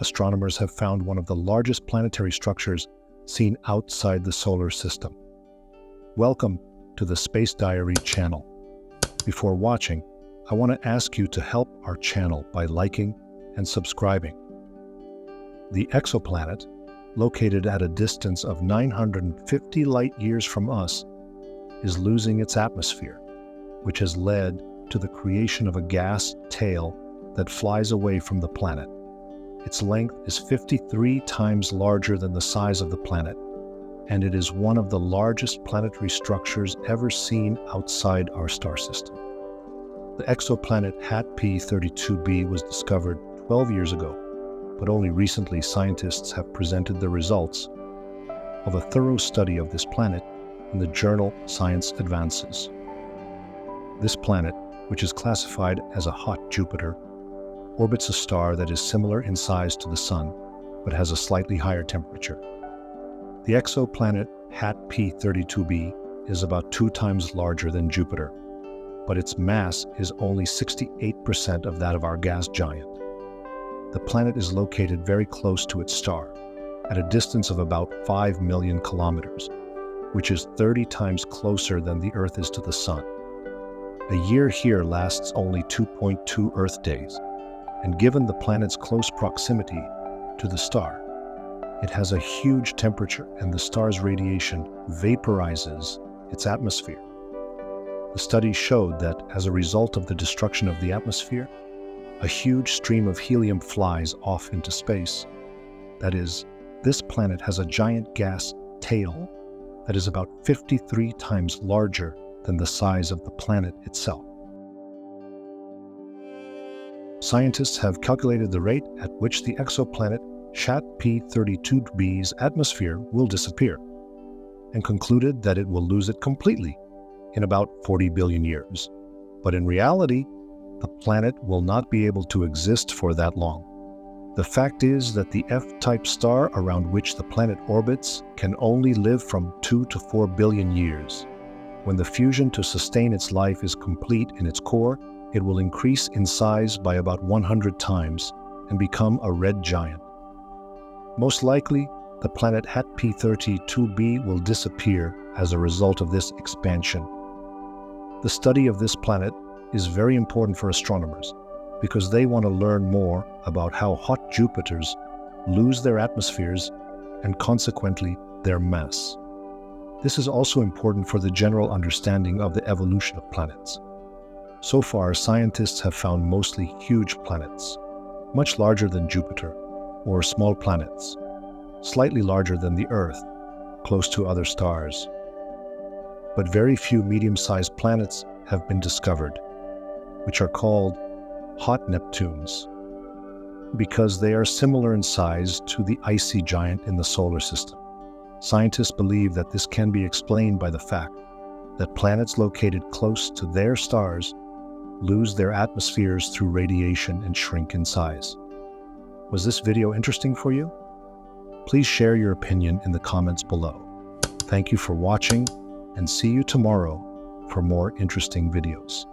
astronomers have found one of the largest planetary structures seen outside the solar system. Welcome to the Space Diary channel. Before watching, I want to ask you to help our channel by liking and subscribing. The exoplanet, located at a distance of 950 light-years from us, is losing its atmosphere, which has led to the creation of a gas tail that flies away from the planet. Its length is 53 times larger than the size of the planet, and it is one of the largest planetary structures ever seen outside our star system. The exoplanet HAT-P32b was discovered 12 years ago, but only recently scientists have presented the results of a thorough study of this planet in the journal Science Advances. This planet, which is classified as a hot Jupiter, orbits a star that is similar in size to the Sun, but has a slightly higher temperature. The exoplanet HAT-P32b is about 2 times larger than Jupiter, but its mass is only 68% of that of our gas giant. The planet is located very close to its star, at a distance of about 5 million kilometers, which is 30 times closer than the Earth is to the Sun. A year here lasts only 2.2 Earth days, and given the planet's close proximity to the star, it has a huge temperature and the star's radiation vaporizes its atmosphere. The study showed that as a result of the destruction of the atmosphere, a huge stream of helium flies off into space. That is, this planet has a giant gas tail that is about 53 times larger than the size of the planet itself. Scientists have calculated the rate at which the exoplanet HAT-P32b's atmosphere will disappear, and concluded that it will lose it completely in about 40 billion years. But in reality, the planet will not be able to exist for that long. The fact is that the F-type star around which the planet orbits can only live from 2 to 4 billion years. When the fusion to sustain its life is complete in its core, it will increase in size by about 100 times and become a red giant. Most likely, the planet HAT-P32b will disappear as a result of this expansion. The study of this planet is very important for astronomers because they want to learn more about how hot Jupiters lose their atmospheres and consequently their mass. This is also important for the general understanding of the evolution of planets. So far, scientists have found mostly huge planets, much larger than Jupiter, or small planets, slightly larger than the Earth, close to other stars. But very few medium-sized planets have been discovered, which are called hot Neptunes, because they are similar in size to the icy giant in the solar system. Scientists believe that this can be explained by the fact that planets located close to their stars lose their atmospheres through radiation and shrink in size. Was this video interesting for you? Please share your opinion in the comments below. Thank you for watching, and see you tomorrow for more interesting videos.